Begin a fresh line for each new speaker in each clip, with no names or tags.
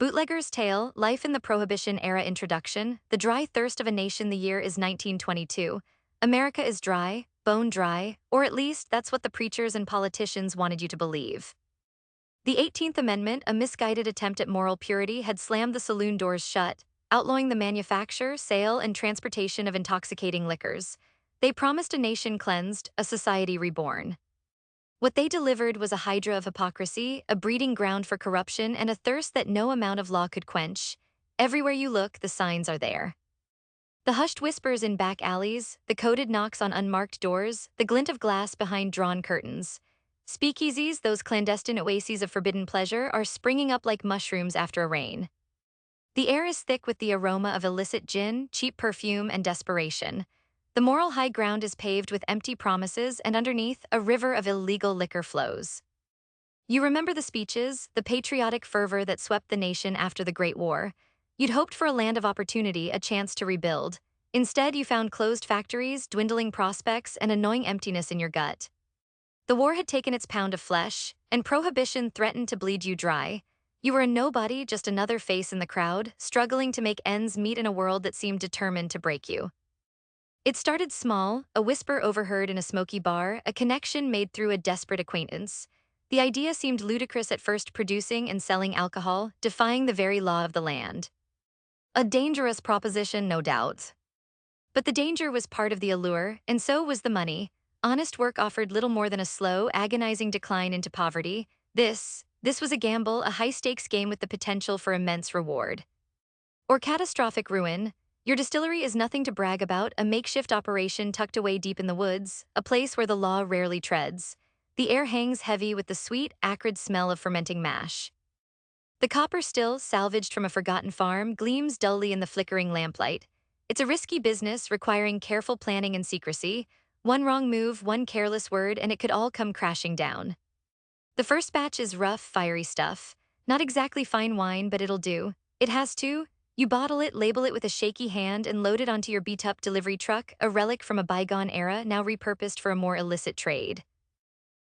Bootlegger's Tale, Life in the Prohibition Era Introduction, The Dry Thirst of a Nation. The year is 1922. America is dry, bone dry, or at least that's what the preachers and politicians wanted you to believe. The 18th Amendment, a misguided attempt at moral purity, had slammed the saloon doors shut, outlawing the manufacture, sale, and transportation of intoxicating liquors. They promised a nation cleansed, a society reborn. What they delivered was a hydra of hypocrisy, a breeding ground for corruption, and a thirst that no amount of law could quench. Everywhere you look, the signs are there. The hushed whispers in back alleys, the coded knocks on unmarked doors, the glint of glass behind drawn curtains. Speakeasies, those clandestine oases of forbidden pleasure, are springing up like mushrooms after a rain. The air is thick with the aroma of illicit gin, cheap perfume, and desperation. The moral high ground is paved with empty promises, and underneath, a river of illegal liquor flows. You remember the speeches, the patriotic fervor that swept the nation after the Great War. You'd hoped for a land of opportunity, a chance to rebuild. Instead, you found closed factories, dwindling prospects, and a gnawing emptiness in your gut. The war had taken its pound of flesh, and prohibition threatened to bleed you dry. You were a nobody, just another face in the crowd, struggling to make ends meet in a world that seemed determined to break you. It started small, a whisper overheard in a smoky bar, a connection made through a desperate acquaintance. The idea seemed ludicrous at first, producing and selling alcohol, defying the very law of the land. A dangerous proposition, no doubt. But the danger was part of the allure, and so was the money. Honest work offered little more than a slow, agonizing decline into poverty. This was a gamble, a high-stakes game with the potential for immense reward. Or catastrophic ruin. Your distillery is nothing to brag about, a makeshift operation tucked away deep in the woods, a place where the law rarely treads. The air hangs heavy with the sweet, acrid smell of fermenting mash. The copper still, salvaged from a forgotten farm, gleams dully in the flickering lamplight. It's a risky business, requiring careful planning and secrecy. One wrong move, one careless word, and it could all come crashing down. The first batch is rough, fiery stuff. Not exactly fine wine, but it'll do. It has to. You bottle it, label it with a shaky hand, and load it onto your beat-up delivery truck, a relic from a bygone era, now repurposed for a more illicit trade.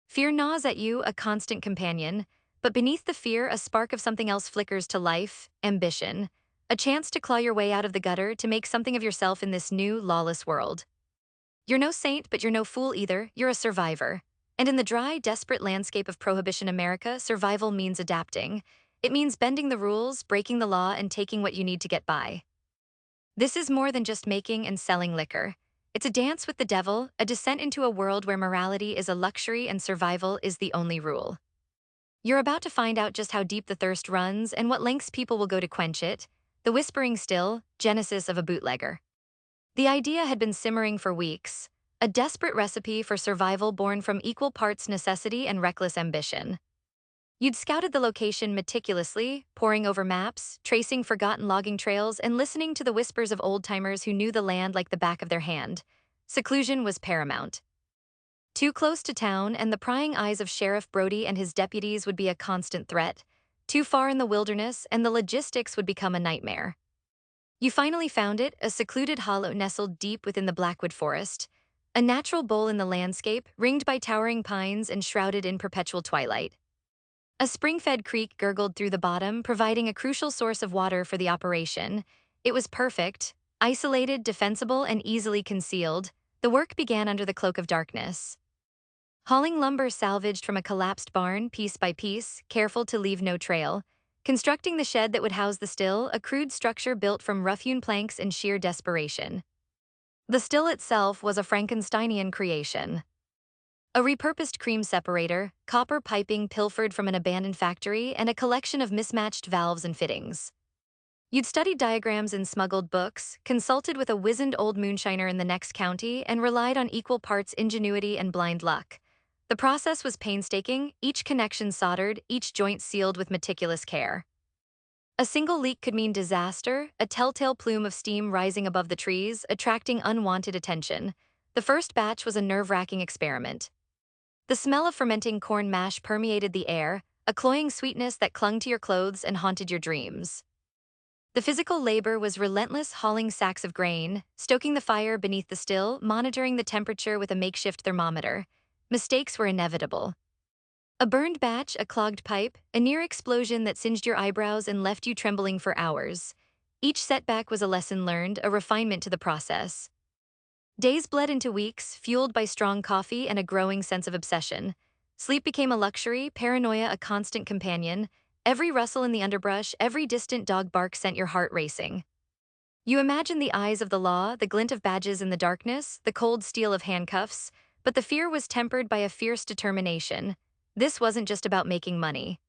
Fear gnaws at you, a constant companion, but beneath the fear, a spark of something else flickers to life: ambition. A chance to claw your way out of the gutter, to make something of yourself in this new, lawless world. You're no saint, but you're no fool either. You're a survivor. And in the dry, desperate landscape of Prohibition America, survival means adapting. It means bending the rules, breaking the law, and taking what you need to get by. This is more than just making and selling liquor. It's a dance with the devil, a descent into a world where morality is a luxury and survival is the only rule. You're about to find out just how deep the thirst runs and what lengths people will go to quench it. The Whispering Still, Genesis of a Bootlegger. The idea had been simmering for weeks, a desperate recipe for survival born from equal parts necessity and reckless ambition. You'd scouted the location meticulously, poring over maps, tracing forgotten logging trails, and listening to the whispers of old-timers who knew the land like the back of their hand. Seclusion was paramount. Too close to town, and the prying eyes of Sheriff Brody and his deputies would be a constant threat. Too far in the wilderness, and the logistics would become a nightmare. You finally found it, a secluded hollow nestled deep within the Blackwood Forest. A natural bowl in the landscape, ringed by towering pines and shrouded in perpetual twilight. A spring-fed creek gurgled through the bottom, providing a crucial source of water for the operation. It was perfect, isolated, defensible, and easily concealed. The work began under the cloak of darkness. Hauling lumber salvaged from a collapsed barn, piece by piece, careful to leave no trail. Constructing the shed that would house the still, a crude structure built from rough-hewn planks in sheer desperation. The still itself was a Frankensteinian creation. A repurposed cream separator, copper piping pilfered from an abandoned factory, and a collection of mismatched valves and fittings. You'd studied diagrams in smuggled books, consulted with a wizened old moonshiner in the next county, and relied on equal parts ingenuity and blind luck. The process was painstaking, each connection soldered, each joint sealed with meticulous care. A single leak could mean disaster, a telltale plume of steam rising above the trees, attracting unwanted attention. The first batch was a nerve-wracking experiment. The smell of fermenting corn mash permeated the air, a cloying sweetness that clung to your clothes and haunted your dreams. The physical labor was relentless, hauling sacks of grain, stoking the fire beneath the still, monitoring the temperature with a makeshift thermometer. Mistakes were inevitable. A burned batch, a clogged pipe, a near explosion that singed your eyebrows and left you trembling for hours. Each setback was a lesson learned, a refinement to the process. Days bled into weeks, fueled by strong coffee and a growing sense of obsession. Sleep became a luxury, paranoia a constant companion. Every rustle in the underbrush, every distant dog bark sent your heart racing. You imagined the eyes of the law, the glint of badges in the darkness, the cold steel of handcuffs, but the fear was tempered by a fierce determination. This wasn't just about making money.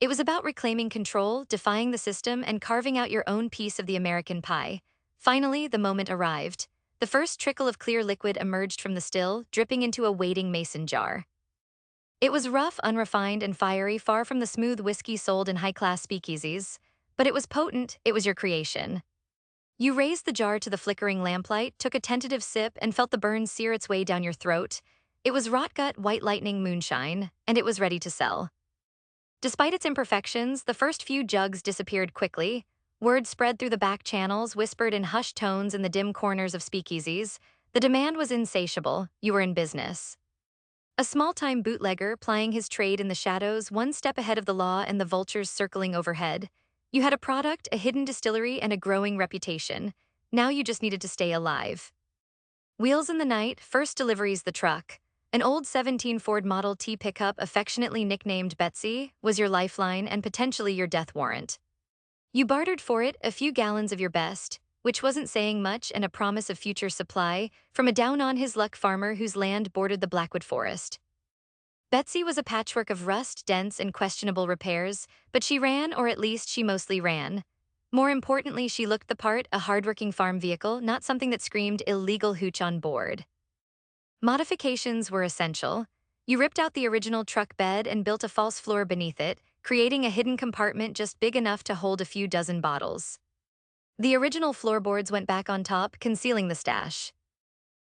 It was about reclaiming control, defying the system, and carving out your own piece of the American pie. Finally, the moment arrived. The first trickle of clear liquid emerged from the still, dripping into a waiting mason jar. It was rough, unrefined, and fiery, far from the smooth whiskey sold in high-class speakeasies. But it was potent, it was your creation. You raised the jar to the flickering lamplight, took a tentative sip, and felt the burn sear its way down your throat. It was rotgut, white lightning moonshine, and it was ready to sell. Despite its imperfections, the first few jugs disappeared quickly. Word spread through the back channels, whispered in hushed tones in the dim corners of speakeasies. The demand was insatiable. You were in business. A small-time bootlegger plying his trade in the shadows, one step ahead of the law and the vultures circling overhead. You had a product, a hidden distillery, and a growing reputation. Now you just needed to stay alive. Wheels in the night, first deliveries the truck. An old 17 Ford Model T pickup, affectionately nicknamed Betsy, was your lifeline and potentially your death warrant. You bartered for it a few gallons of your best, which wasn't saying much, and a promise of future supply from a down-on-his-luck farmer whose land bordered the Blackwood Forest. Betsy was a patchwork of rust, dents, and questionable repairs, but she ran, or at least she mostly ran. More importantly, she looked the part, a hardworking farm vehicle, not something that screamed illegal hooch on board. Modifications were essential. You ripped out the original truck bed and built a false floor beneath it, creating a hidden compartment just big enough to hold a few dozen bottles. The original floorboards went back on top, concealing the stash.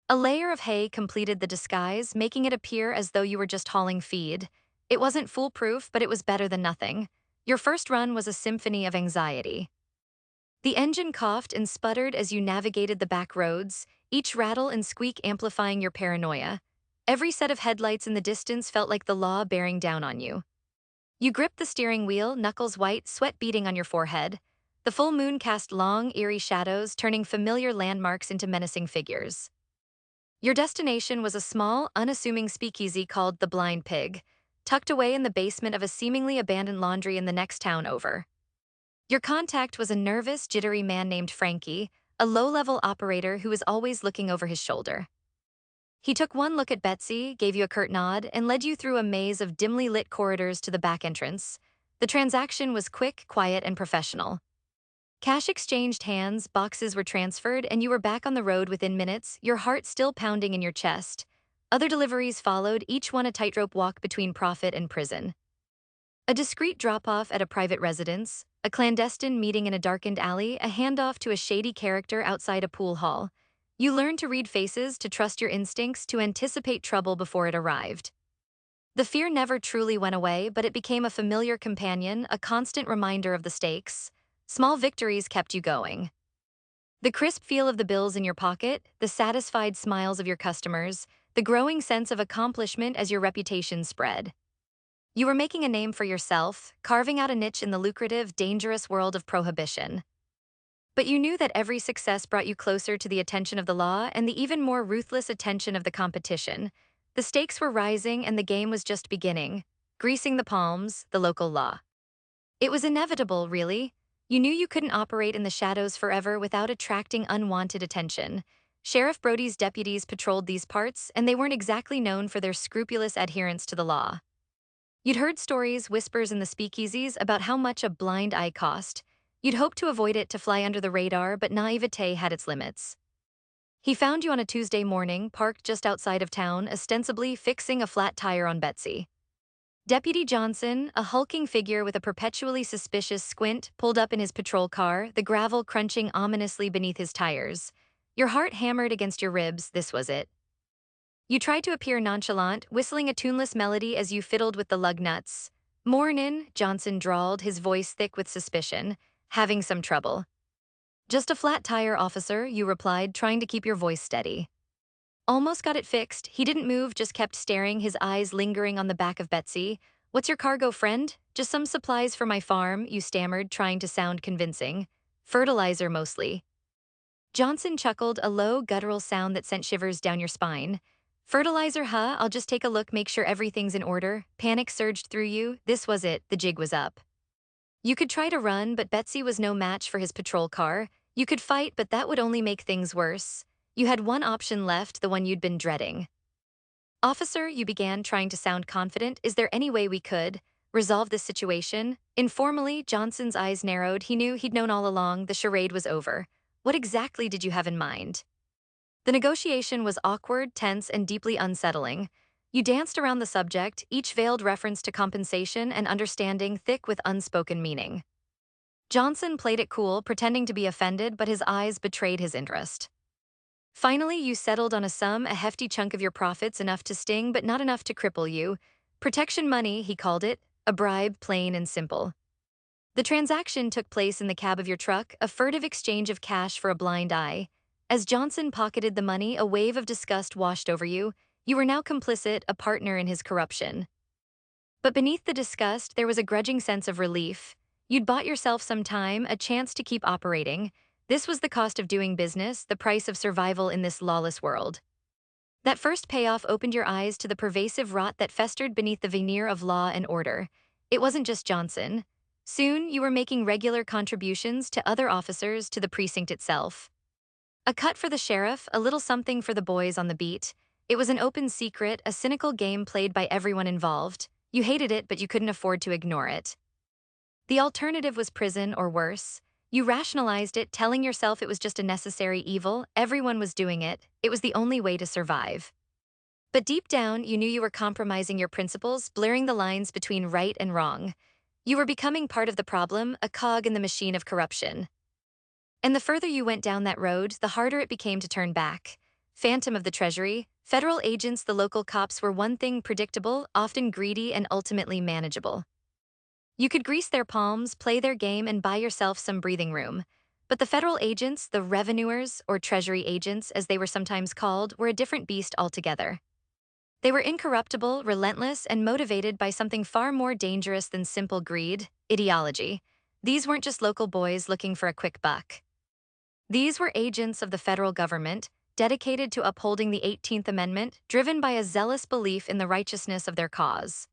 A layer of hay completed the disguise, making it appear as though you were just hauling feed. It wasn't foolproof, but it was better than nothing. Your first run was a symphony of anxiety. The engine coughed and sputtered as you navigated the back roads, each rattle and squeak amplifying your paranoia. Every set of headlights in the distance felt like the law bearing down on you. You gripped the steering wheel, knuckles white, sweat beading on your forehead. The full moon cast long, eerie shadows, turning familiar landmarks into menacing figures. Your destination was a small, unassuming speakeasy called the Blind Pig, tucked away in the basement of a seemingly abandoned laundry in the next town over. Your contact was a nervous, jittery man named Frankie, a low-level operator who was always looking over his shoulder. He took one look at Betsy, gave you a curt nod, and led you through a maze of dimly lit corridors to the back entrance. The transaction was quick, quiet, and professional. Cash exchanged hands, boxes were transferred, and you were back on the road within minutes, your heart still pounding in your chest. Other deliveries followed, each one a tightrope walk between profit and prison. A discreet drop-off at a private residence, a clandestine meeting in a darkened alley, a handoff to a shady character outside a pool hall. You learned to read faces, to trust your instincts, to anticipate trouble before it arrived. The fear never truly went away, but it became a familiar companion, a constant reminder of the stakes. Small victories kept you going. The crisp feel of the bills in your pocket, the satisfied smiles of your customers, the growing sense of accomplishment as your reputation spread. You were making a name for yourself, carving out a niche in the lucrative, dangerous world of prohibition. But you knew that every success brought you closer to the attention of the law and the even more ruthless attention of the competition. The stakes were rising and the game was just beginning, greasing the palms, the local law. It was inevitable, really. You knew you couldn't operate in the shadows forever without attracting unwanted attention. Sheriff Brody's deputies patrolled these parts, and they weren't exactly known for their scrupulous adherence to the law. You'd heard stories, whispers in the speakeasies about how much a blind eye cost. You'd hoped to avoid it, to fly under the radar, but naivete had its limits. He found you on a Tuesday morning, parked just outside of town, ostensibly fixing a flat tire on Betsy. Deputy Johnson, a hulking figure with a perpetually suspicious squint, pulled up in his patrol car, the gravel crunching ominously beneath his tires. Your heart hammered against your ribs. This was it. You tried to appear nonchalant, whistling a tuneless melody as you fiddled with the lug nuts. "Mornin'," Johnson drawled, his voice thick with suspicion. "Having some trouble?" "Just a flat tire, officer," you replied, trying to keep your voice steady. Almost got it fixed. He didn't move, just kept staring, his eyes lingering on the back of Betsy. What's your cargo, friend? Just some supplies for my farm, you stammered, trying to sound convincing. Fertilizer, mostly. Johnson chuckled, a low, guttural sound that sent shivers down your spine. Fertilizer, huh? I'll just take a look, make sure everything's in order. Panic surged through you. This was it. The jig was up. You could try to run, but Betsy was no match for his patrol car. You could fight, but that would only make things worse. You had one option left, the one you'd been dreading. Officer, you began, trying to sound confident, is there any way we could resolve this situation? Informally, Johnson's eyes narrowed. He knew he'd known all along the charade was over. What exactly did you have in mind? The negotiation was awkward, tense, and deeply unsettling. You danced around the subject, each veiled reference to compensation and understanding thick with unspoken meaning. Johnson played it cool, pretending to be offended, but his eyes betrayed his interest. Finally, you settled on a sum, a hefty chunk of your profits, enough to sting but not enough to cripple you. Protection money, he called it, a bribe, plain and simple. The transaction took place in the cab of your truck, a furtive exchange of cash for a blind eye. As Johnson pocketed the money, a wave of disgust washed over you. You were now complicit, a partner in his corruption. But beneath the disgust, there was a grudging sense of relief. You'd bought yourself some time, a chance to keep operating. This was the cost of doing business, the price of survival in this lawless world. That first payoff opened your eyes to the pervasive rot that festered beneath the veneer of law and order. It wasn't just Johnson. Soon, you were making regular contributions to other officers, to the precinct itself. A cut for the sheriff, a little something for the boys on the beat. It was an open secret, a cynical game played by everyone involved. You hated it, but you couldn't afford to ignore it. The alternative was prison or worse. You rationalized it, telling yourself it was just a necessary evil. Everyone was doing it. It was the only way to survive. But deep down, you knew you were compromising your principles, blurring the lines between right and wrong. You were becoming part of the problem, a cog in the machine of corruption. And the further you went down that road, the harder it became to turn back. Phantom of the Treasury, federal agents, the local cops were one thing: predictable, often greedy, and ultimately manageable. You could grease their palms, play their game, and buy yourself some breathing room. But the federal agents, the revenuers, or treasury agents as they were sometimes called, were a different beast altogether. They were incorruptible, relentless, and motivated by something far more dangerous than simple greed: ideology. These weren't just local boys looking for a quick buck. These were agents of the federal government, dedicated to upholding the 18th Amendment, driven by a zealous belief in the righteousness of their cause.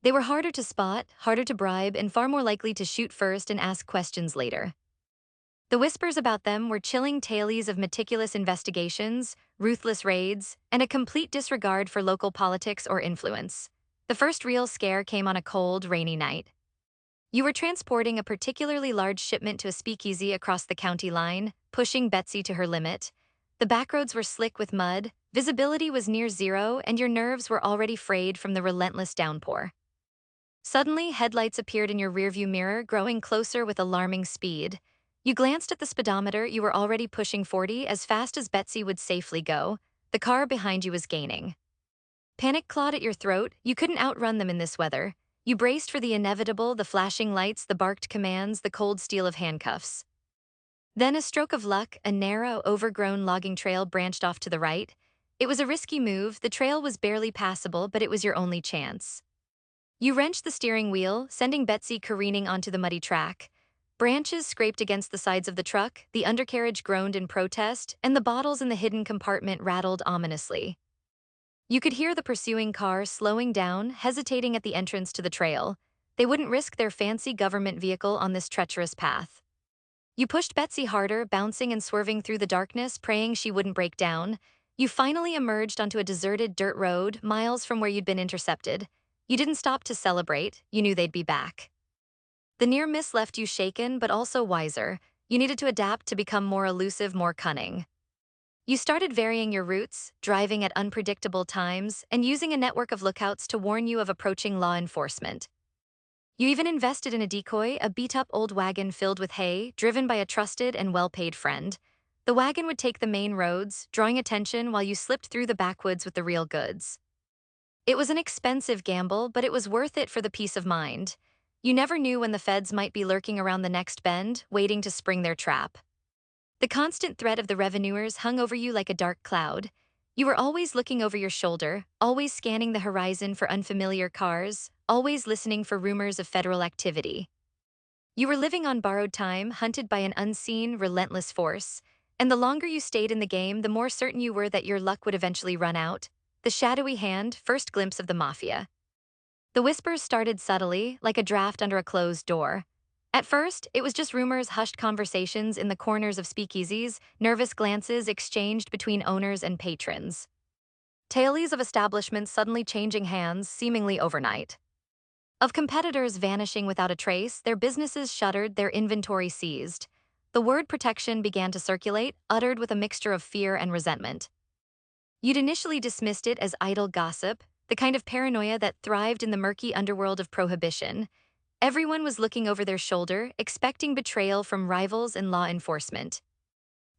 They were harder to spot, harder to bribe, and far more likely to shoot first and ask questions later. The whispers about them were chilling tales of meticulous investigations, ruthless raids, and a complete disregard for local politics or influence. The first real scare came on a cold, rainy night. You were transporting a particularly large shipment to a speakeasy across the county line, pushing Betsy to her limit. The backroads were slick with mud, visibility was near zero, and your nerves were already frayed from the relentless downpour. Suddenly, headlights appeared in your rearview mirror, growing closer with alarming speed. You glanced at the speedometer. You were already pushing 40, as fast as Betsy would safely go. The car behind you was gaining. Panic clawed at your throat. You couldn't outrun them in this weather. You braced for the inevitable, the flashing lights, the barked commands, the cold steel of handcuffs. Then a stroke of luck, a narrow, overgrown logging trail branched off to the right. It was a risky move. The trail was barely passable, but it was your only chance. You wrenched the steering wheel, sending Betsy careening onto the muddy track. Branches scraped against the sides of the truck, the undercarriage groaned in protest, and the bottles in the hidden compartment rattled ominously. You could hear the pursuing car slowing down, hesitating at the entrance to the trail. They wouldn't risk their fancy government vehicle on this treacherous path. You pushed Betsy harder, bouncing and swerving through the darkness, praying she wouldn't break down. You finally emerged onto a deserted dirt road, miles from where you'd been intercepted. You didn't stop to celebrate. You knew they'd be back. The near miss left you shaken, but also wiser. You needed to adapt, to become more elusive, more cunning. You started varying your routes, driving at unpredictable times, and using a network of lookouts to warn you of approaching law enforcement. You even invested in a decoy, a beat-up old wagon filled with hay, driven by a trusted and well-paid friend. The wagon would take the main roads, drawing attention while you slipped through the backwoods with the real goods. It was an expensive gamble, but it was worth it for the peace of mind. You never knew when the feds might be lurking around the next bend, waiting to spring their trap. The constant threat of the revenuers hung over you like a dark cloud. You were always looking over your shoulder, always scanning the horizon for unfamiliar cars, always listening for rumors of federal activity. You were living on borrowed time, hunted by an unseen, relentless force, and the longer you stayed in the game, the more certain you were that your luck would eventually run out. The shadowy hand, first glimpse of the Mafia. The whispers started subtly, like a draft under a closed door. At first, it was just rumors, hushed conversations in the corners of speakeasies, nervous glances exchanged between owners and patrons. Tales of establishments suddenly changing hands, seemingly overnight. Of competitors vanishing without a trace, their businesses shuttered, their inventory seized. The word protection began to circulate, uttered with a mixture of fear and resentment. You'd initially dismissed it as idle gossip, the kind of paranoia that thrived in the murky underworld of prohibition. Everyone was looking over their shoulder, expecting betrayal from rivals and law enforcement.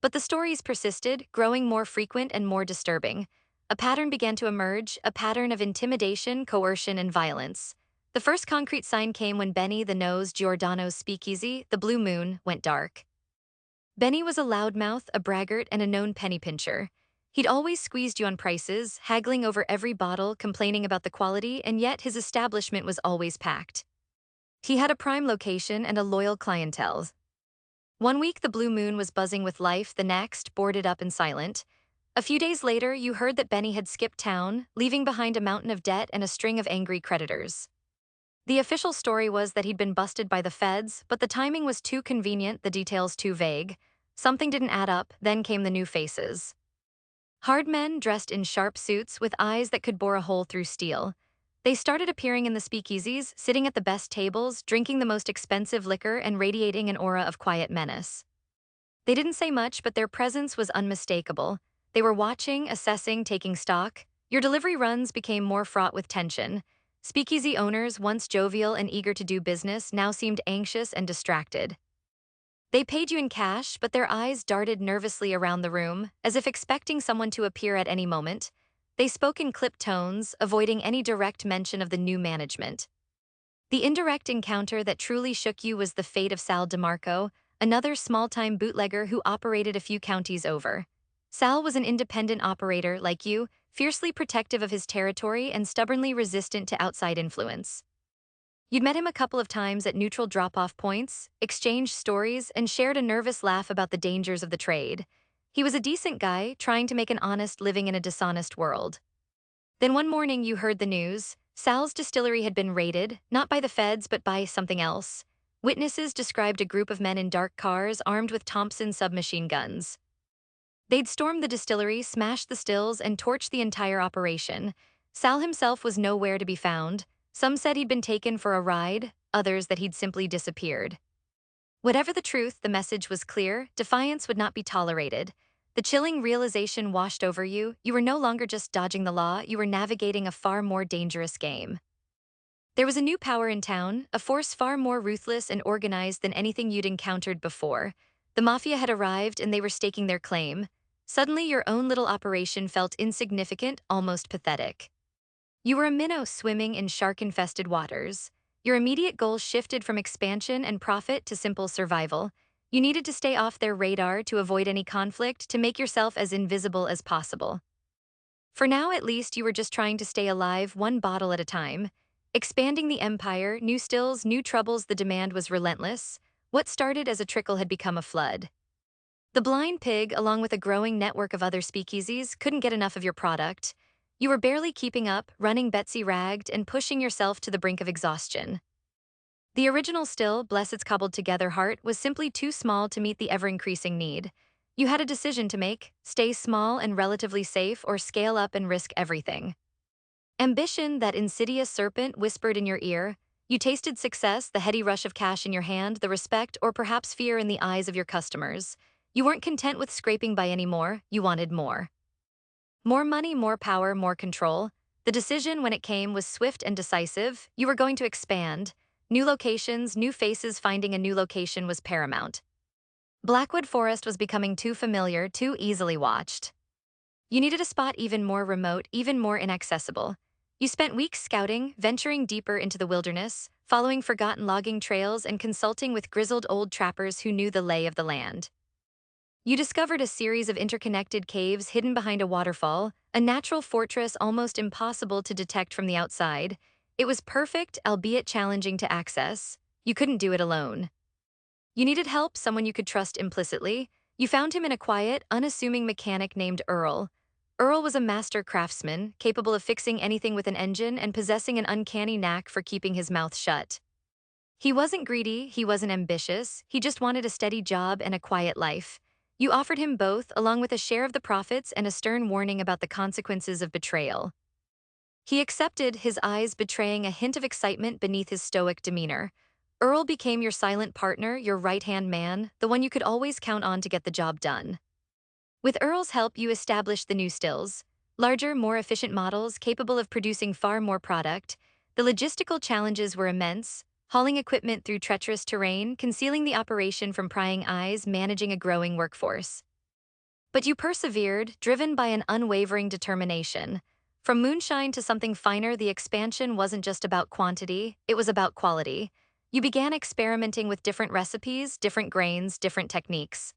But the stories persisted, growing more frequent and more disturbing. A pattern began to emerge, a pattern of intimidation, coercion, and violence. The first concrete sign came when Benny the Nose Giordano's speakeasy, the Blue Moon, went dark. Benny was a loudmouth, a braggart, and a known penny pincher. He'd always squeezed you on prices, haggling over every bottle, complaining about the quality, and yet his establishment was always packed. He had a prime location and a loyal clientele. One week, the Blue Moon was buzzing with life, the next, boarded up and silent. A few days later, you heard that Benny had skipped town, leaving behind a mountain of debt and a string of angry creditors. The official story was that he'd been busted by the feds, but the timing was too convenient, the details too vague. Something didn't add up, then came the new faces. Hard men dressed in sharp suits with eyes that could bore a hole through steel. They started appearing in the speakeasies, sitting at the best tables, drinking the most expensive liquor and radiating an aura of quiet menace. They didn't say much, but their presence was unmistakable. They were watching, assessing, taking stock. Your delivery runs became more fraught with tension. Speakeasy owners, once jovial and eager to do business, now seemed anxious and distracted. They paid you in cash, but their eyes darted nervously around the room, as if expecting someone to appear at any moment. They spoke in clipped tones, avoiding any direct mention of the new management. The indirect encounter that truly shook you was the fate of Sal DeMarco, another small-time bootlegger who operated a few counties over. Sal was an independent operator like you, fiercely protective of his territory and stubbornly resistant to outside influence. You'd met him a couple of times at neutral drop-off points, exchanged stories, and shared a nervous laugh about the dangers of the trade. He was a decent guy, trying to make an honest living in a dishonest world. Then one morning you heard the news. Sal's distillery had been raided, not by the feds but by something else. Witnesses described a group of men in dark cars armed with Thompson submachine guns. They'd stormed the distillery, smashed the stills, and torched the entire operation. Sal himself was nowhere to be found. Some said he'd been taken for a ride, others that he'd simply disappeared. Whatever the truth, the message was clear: defiance would not be tolerated. The chilling realization washed over you. You were no longer just dodging the law, you were navigating a far more dangerous game. There was a new power in town, a force far more ruthless and organized than anything you'd encountered before. The Mafia had arrived and they were staking their claim. Suddenly, your own little operation felt insignificant, almost pathetic. You were a minnow swimming in shark-infested waters. Your immediate goal shifted from expansion and profit to simple survival. You needed to stay off their radar to avoid any conflict, to make yourself as invisible as possible. For now, at least, you were just trying to stay alive, one bottle at a time. Expanding the empire, new stills, new troubles, the demand was relentless. What started as a trickle had become a flood. The Blind Pig, along with a growing network of other speakeasies, couldn't get enough of your product. You were barely keeping up, running Betsy ragged, and pushing yourself to the brink of exhaustion. The original still, bless its cobbled-together heart, was simply too small to meet the ever-increasing need. You had a decision to make: stay small and relatively safe, or scale up and risk everything. Ambition, that insidious serpent, whispered in your ear. You tasted success, the heady rush of cash in your hand, the respect or perhaps fear in the eyes of your customers. You weren't content with scraping by anymore, you wanted more. More money, more power, more control. The decision, when it came, was swift and decisive. You were going to expand. New locations, new faces. Finding a new location was paramount. Blackwood Forest was becoming too familiar, too easily watched. You needed a spot even more remote, even more inaccessible. You spent weeks scouting, venturing deeper into the wilderness, following forgotten logging trails and consulting with grizzled old trappers who knew the lay of the land. You discovered a series of interconnected caves hidden behind a waterfall, a natural fortress almost impossible to detect from the outside. It was perfect, albeit challenging to access. You couldn't do it alone. You needed help, someone you could trust implicitly. You found him in a quiet, unassuming mechanic named Earl. Earl was a master craftsman, capable of fixing anything with an engine and possessing an uncanny knack for keeping his mouth shut. He wasn't greedy, he wasn't ambitious, he just wanted a steady job and a quiet life. You offered him both, along with a share of the profits and a stern warning about the consequences of betrayal. He accepted, his eyes betraying a hint of excitement beneath his stoic demeanor. Earl became your silent partner, your right-hand man, the one you could always count on to get the job done. With Earl's help, you established the new stills. Larger, more efficient models capable of producing far more product. The logistical challenges were immense, hauling equipment through treacherous terrain, concealing the operation from prying eyes, managing a growing workforce. But you persevered, driven by an unwavering determination. From moonshine to something finer, the expansion wasn't just about quantity, it was about quality. You began experimenting with different recipes, different grains, different techniques.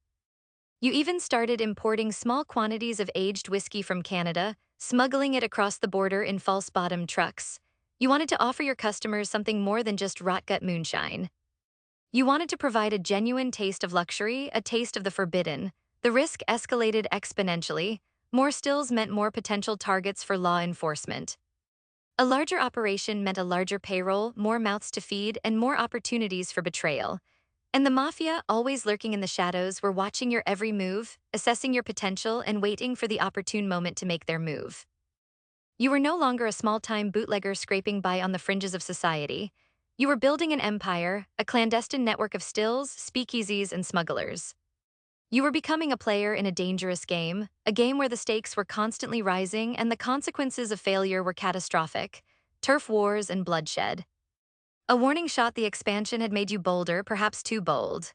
You even started importing small quantities of aged whiskey from Canada, smuggling it across the border in false-bottomed trucks. You wanted to offer your customers something more than just rot-gut moonshine. You wanted to provide a genuine taste of luxury, a taste of the forbidden. The risk escalated exponentially. More stills meant more potential targets for law enforcement. A larger operation meant a larger payroll, more mouths to feed, and more opportunities for betrayal. And the Mafia, always lurking in the shadows, were watching your every move, assessing your potential, and waiting for the opportune moment to make their move. You were no longer a small-time bootlegger scraping by on the fringes of society. You were building an empire, a clandestine network of stills, speakeasies, and smugglers. You were becoming a player in a dangerous game, a game where the stakes were constantly rising and the consequences of failure were catastrophic. Turf wars and bloodshed. A warning shot, the expansion had made you bolder, perhaps too bold.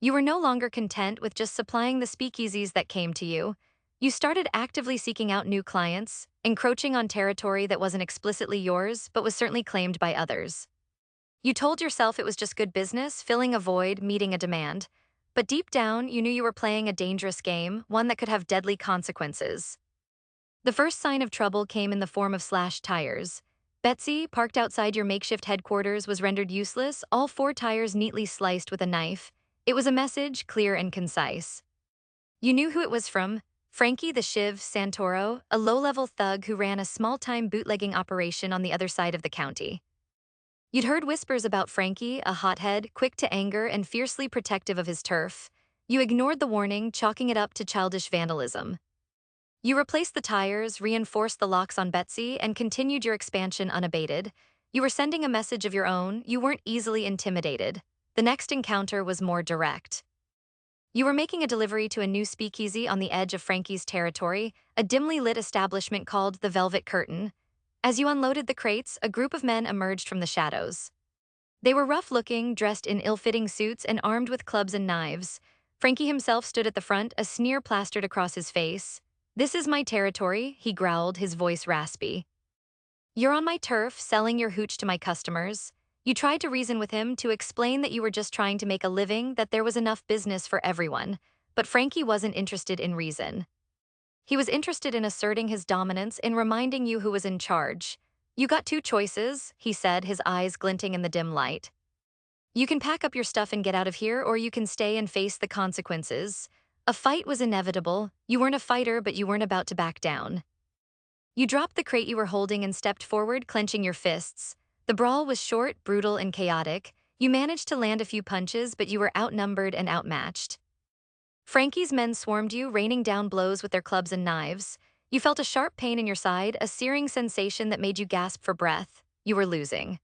You were no longer content with just supplying the speakeasies that came to you. You started actively seeking out new clients, encroaching on territory that wasn't explicitly yours but was certainly claimed by others. You told yourself it was just good business, filling a void, meeting a demand. But deep down, you knew you were playing a dangerous game, one that could have deadly consequences. The first sign of trouble came in the form of slashed tires. Betsy, parked outside your makeshift headquarters, was rendered useless, all four tires neatly sliced with a knife. It was a message, clear and concise. You knew who it was from: Frankie the Shiv Santoro, a low-level thug who ran a small-time bootlegging operation on the other side of the county. You'd heard whispers about Frankie, a hothead, quick to anger and fiercely protective of his turf. You ignored the warning, chalking it up to childish vandalism. You replaced the tires, reinforced the locks on Betsy, and continued your expansion unabated. You were sending a message of your own, you weren't easily intimidated. The next encounter was more direct. You were making a delivery to a new speakeasy on the edge of Frankie's territory, a dimly lit establishment called the Velvet Curtain. As you unloaded the crates, a group of men emerged from the shadows. They were rough-looking, dressed in ill-fitting suits and armed with clubs and knives. Frankie himself stood at the front, a sneer plastered across his face. "This is my territory," he growled, his voice raspy. "You're on my turf, selling your hooch to my customers." You tried to reason with him, to explain that you were just trying to make a living, that there was enough business for everyone. But Frankie wasn't interested in reason. He was interested in asserting his dominance, in reminding you who was in charge. "You got two choices," he said, his eyes glinting in the dim light. "You can pack up your stuff and get out of here, or you can stay and face the consequences." A fight was inevitable. You weren't a fighter, but you weren't about to back down. You dropped the crate you were holding and stepped forward, clenching your fists. The brawl was short, brutal, and chaotic. You managed to land a few punches, but you were outnumbered and outmatched. Frankie's men swarmed you, raining down blows with their clubs and knives. You felt a sharp pain in your side, a searing sensation that made you gasp for breath. You were losing.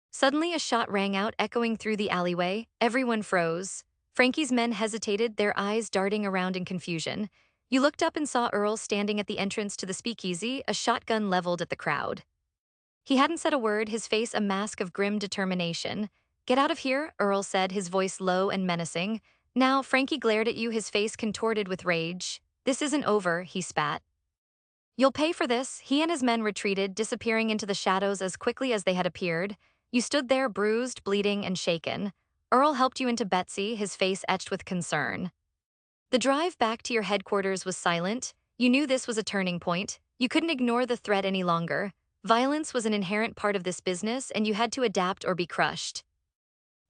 Suddenly, a shot rang out, echoing through the alleyway. Everyone froze. Frankie's men hesitated, their eyes darting around in confusion. You looked up and saw Earl standing at the entrance to the speakeasy, a shotgun leveled at the crowd. He hadn't said a word, his face a mask of grim determination. "Get out of here," Earl said, his voice low and menacing. Now, Frankie glared at you, his face contorted with rage. "This isn't over," he spat. "You'll pay for this." He and his men retreated, disappearing into the shadows as quickly as they had appeared. You stood there, bruised, bleeding, and shaken. Earl helped you into Betsy, his face etched with concern. The drive back to your headquarters was silent. You knew this was a turning point. You couldn't ignore the threat any longer. Violence was an inherent part of this business, and you had to adapt or be crushed.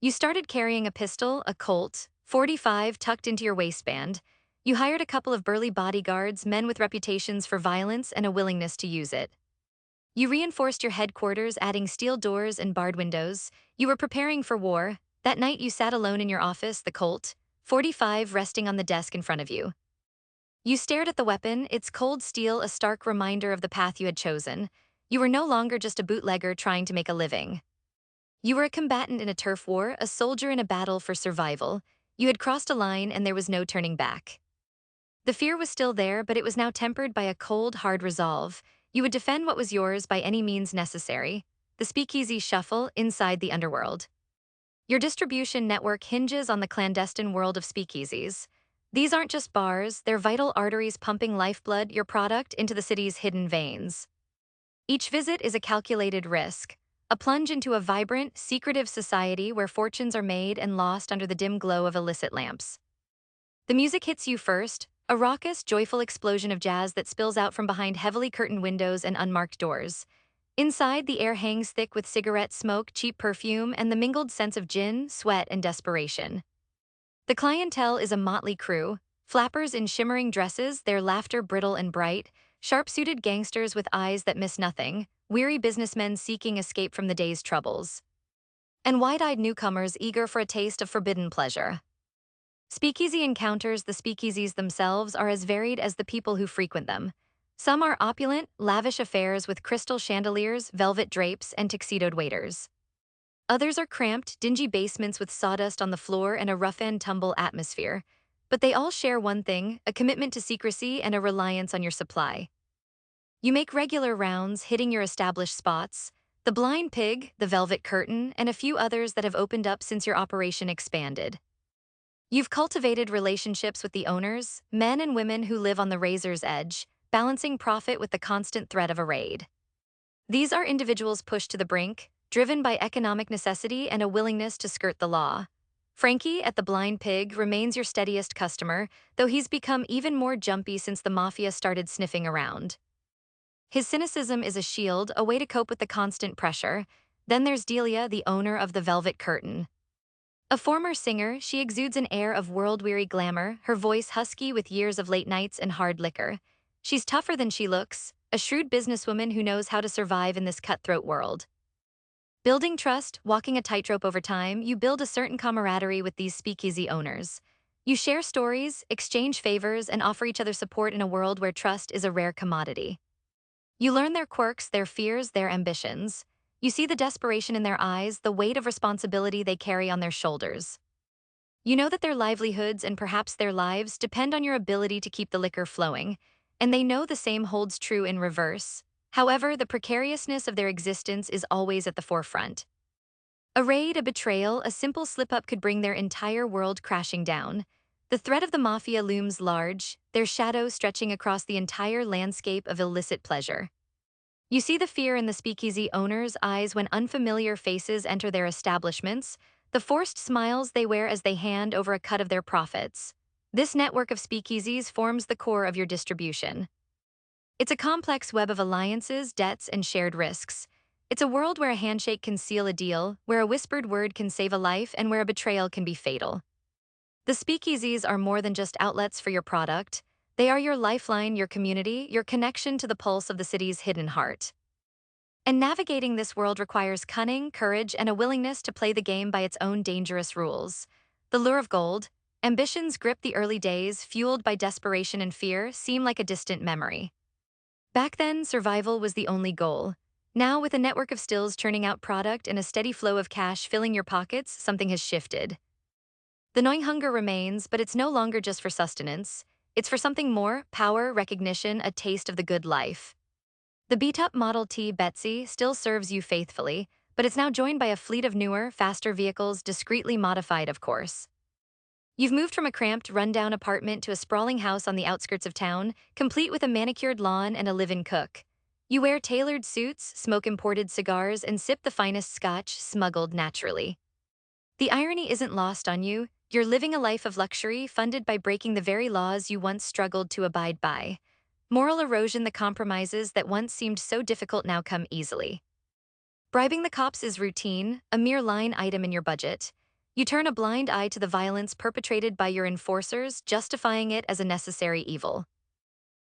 You started carrying a pistol, a Colt, 45 tucked into your waistband. You hired a couple of burly bodyguards, men with reputations for violence and a willingness to use it. You reinforced your headquarters, adding steel doors and barred windows. You were preparing for war. That night you sat alone in your office, the Colt, 45 resting on the desk in front of you. You stared at the weapon, its cold steel a stark reminder of the path you had chosen. You were no longer just a bootlegger trying to make a living. You were a combatant in a turf war, a soldier in a battle for survival. You had crossed a line and there was no turning back. The fear was still there, but it was now tempered by a cold, hard resolve. You would defend what was yours by any means necessary. The speakeasy shuffle inside the underworld. Your distribution network hinges on the clandestine world of speakeasies. These aren't just bars, they're vital arteries pumping lifeblood, your product, into the city's hidden veins. Each visit is a calculated risk, a plunge into a vibrant, secretive society where fortunes are made and lost under the dim glow of illicit lamps. The music hits you first, a raucous, joyful explosion of jazz that spills out from behind heavily curtained windows and unmarked doors. Inside, the air hangs thick with cigarette smoke, cheap perfume, and the mingled sense of gin, sweat, and desperation. The clientele is a motley crew, flappers in shimmering dresses, their laughter brittle and bright, sharp-suited gangsters with eyes that miss nothing, weary businessmen seeking escape from the day's troubles, and wide-eyed newcomers eager for a taste of forbidden pleasure. Speakeasy encounters, the speakeasies themselves, are as varied as the people who frequent them. Some are opulent, lavish affairs with crystal chandeliers, velvet drapes, and tuxedoed waiters. Others are cramped, dingy basements with sawdust on the floor and a rough-and-tumble atmosphere. But they all share one thing, a commitment to secrecy and a reliance on your supply. You make regular rounds, hitting your established spots, the Blind Pig, the Velvet Curtain, and a few others that have opened up since your operation expanded. You've cultivated relationships with the owners, men and women who live on the razor's edge, balancing profit with the constant threat of a raid. These are individuals pushed to the brink, driven by economic necessity and a willingness to skirt the law. Frankie at the Blind Pig remains your steadiest customer, though he's become even more jumpy since the Mafia started sniffing around. His cynicism is a shield, a way to cope with the constant pressure. Then there's Delia, the owner of the Velvet Curtain. A former singer, she exudes an air of world-weary glamour, her voice husky with years of late nights and hard liquor. She's tougher than she looks, a shrewd businesswoman who knows how to survive in this cutthroat world. Building trust, walking a tightrope over time, you build a certain camaraderie with these speakeasy owners. You share stories, exchange favors, and offer each other support in a world where trust is a rare commodity. You learn their quirks, their fears, their ambitions. You see the desperation in their eyes, the weight of responsibility they carry on their shoulders. You know that their livelihoods and perhaps their lives depend on your ability to keep the liquor flowing, and they know the same holds true in reverse. However, the precariousness of their existence is always at the forefront. A raid, a betrayal, a simple slip-up could bring their entire world crashing down. The threat of the Mafia looms large, their shadow stretching across the entire landscape of illicit pleasure. You see the fear in the speakeasy owners' eyes when unfamiliar faces enter their establishments, the forced smiles they wear as they hand over a cut of their profits. This network of speakeasies forms the core of your distribution. It's a complex web of alliances, debts, and shared risks. It's a world where a handshake can seal a deal, where a whispered word can save a life, and where a betrayal can be fatal. The speakeasies are more than just outlets for your product. They are your lifeline, your community, your connection to the pulse of the city's hidden heart. And navigating this world requires cunning, courage, and a willingness to play the game by its own dangerous rules. The lure of gold, ambitions grip the early days, fueled by desperation and fear, seem like a distant memory. Back then, survival was the only goal. Now, with a network of stills churning out product and a steady flow of cash filling your pockets, something has shifted. The gnawing hunger remains, but it's no longer just for sustenance. It's for something more: power, recognition, a taste of the good life. The beat-up Model T Betsy still serves you faithfully, but it's now joined by a fleet of newer, faster vehicles, discreetly modified, of course. You've moved from a cramped, run-down apartment to a sprawling house on the outskirts of town, complete with a manicured lawn and a live-in cook. You wear tailored suits, smoke imported cigars, and sip the finest scotch, smuggled naturally. The irony isn't lost on you. You're living a life of luxury funded by breaking the very laws you once struggled to abide by. Moral erosion: the compromises that once seemed so difficult now come easily. Bribing the cops is routine, a mere line item in your budget. You turn a blind eye to the violence perpetrated by your enforcers, justifying it as a necessary evil.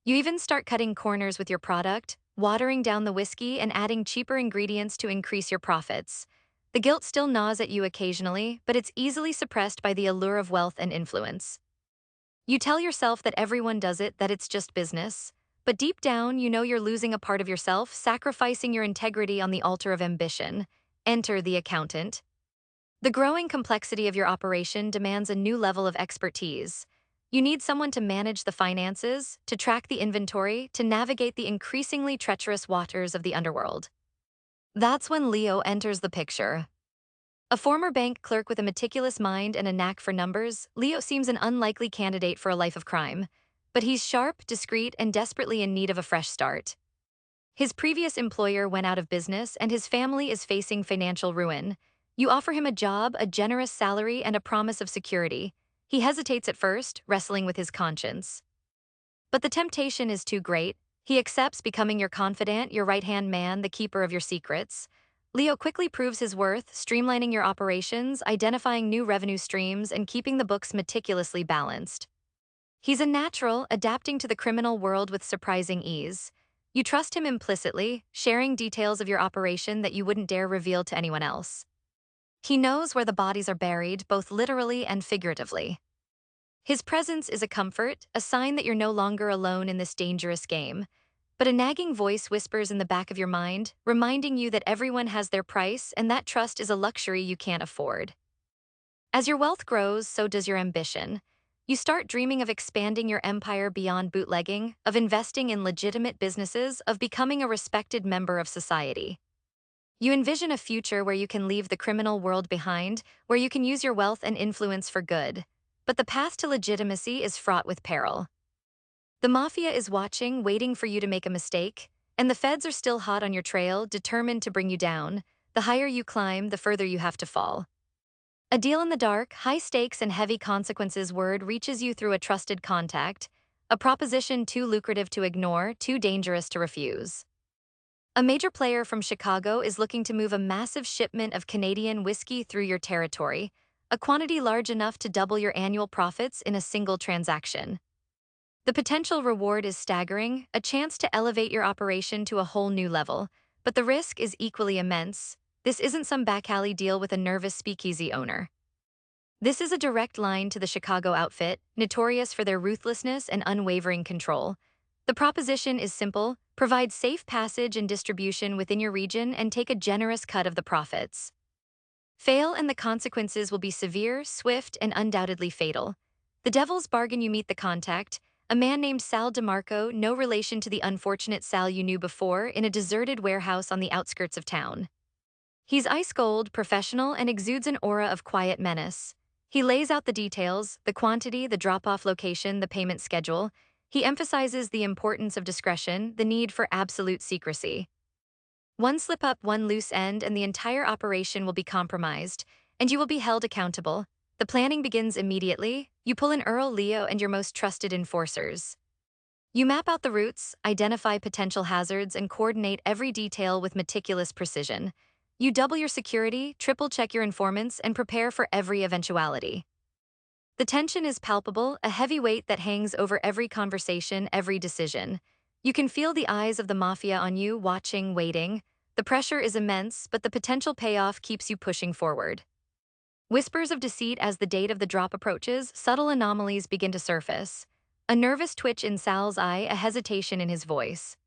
You even start cutting corners with your product, watering down the whiskey and adding cheaper ingredients to increase your profits. The guilt still gnaws at you occasionally, but it's easily suppressed by the allure of wealth and influence. You tell yourself that everyone does it, that it's just business. But deep down, you know you're losing a part of yourself, sacrificing your integrity on the altar of ambition. Enter the accountant. The growing complexity of your operation demands a new level of expertise. You need someone to manage the finances, to track the inventory, to navigate the increasingly treacherous waters of the underworld. That's when Leo enters the picture. A former bank clerk with a meticulous mind and a knack for numbers, Leo seems an unlikely candidate for a life of crime. But he's sharp, discreet, and desperately in need of a fresh start. His previous employer went out of business, and his family is facing financial ruin. You offer him a job, a generous salary, and a promise of security. He hesitates at first, wrestling with his conscience. But the temptation is too great. He accepts, becoming your confidant, your right-hand man, the keeper of your secrets. Leo quickly proves his worth, streamlining your operations, identifying new revenue streams, and keeping the books meticulously balanced. He's a natural, adapting to the criminal world with surprising ease. You trust him implicitly, sharing details of your operation that you wouldn't dare reveal to anyone else. He knows where the bodies are buried, both literally and figuratively. His presence is a comfort, a sign that you're no longer alone in this dangerous game. But a nagging voice whispers in the back of your mind, reminding you that everyone has their price and that trust is a luxury you can't afford. As your wealth grows, so does your ambition. You start dreaming of expanding your empire beyond bootlegging, of investing in legitimate businesses, of becoming a respected member of society. You envision a future where you can leave the criminal world behind, where you can use your wealth and influence for good. But the path to legitimacy is fraught with peril. The Mafia is watching, waiting for you to make a mistake, and the feds are still hot on your trail, determined to bring you down. The higher you climb, the further you have to fall. A deal in the dark, high stakes and heavy consequences word reaches you through a trusted contact, a proposition too lucrative to ignore, too dangerous to refuse. A major player from Chicago is looking to move a massive shipment of Canadian whiskey through your territory, a quantity large enough to double your annual profits in a single transaction. The potential reward is staggering, a chance to elevate your operation to a whole new level, but the risk is equally immense. This isn't some back alley deal with a nervous speakeasy owner. This is a direct line to the Chicago outfit, notorious for their ruthlessness and unwavering control. The proposition is simple: provide safe passage and distribution within your region and take a generous cut of the profits. Fail and the consequences will be severe, swift, and undoubtedly fatal. The devil's bargain: you meet the contact, a man named Sal DeMarco, no relation to the unfortunate Sal you knew before, in a deserted warehouse on the outskirts of town. He's ice cold, professional, and exudes an aura of quiet menace. He lays out the details: the quantity, the drop-off location, the payment schedule. He emphasizes the importance of discretion, the need for absolute secrecy. One slip up, one loose end, and the entire operation will be compromised, and you will be held accountable. The planning begins immediately. You pull in Earl, Leo, and your most trusted enforcers. You map out the routes, identify potential hazards, and coordinate every detail with meticulous precision. You double your security, triple-check your informants, and prepare for every eventuality. The tension is palpable, a heavy weight that hangs over every conversation, every decision. You can feel the eyes of the Mafia on you, watching, waiting. The pressure is immense, but the potential payoff keeps you pushing forward. Whispers of deceit as the date of the drop approaches, subtle anomalies begin to surface. A nervous twitch in Sal's eye, a hesitation in his voice.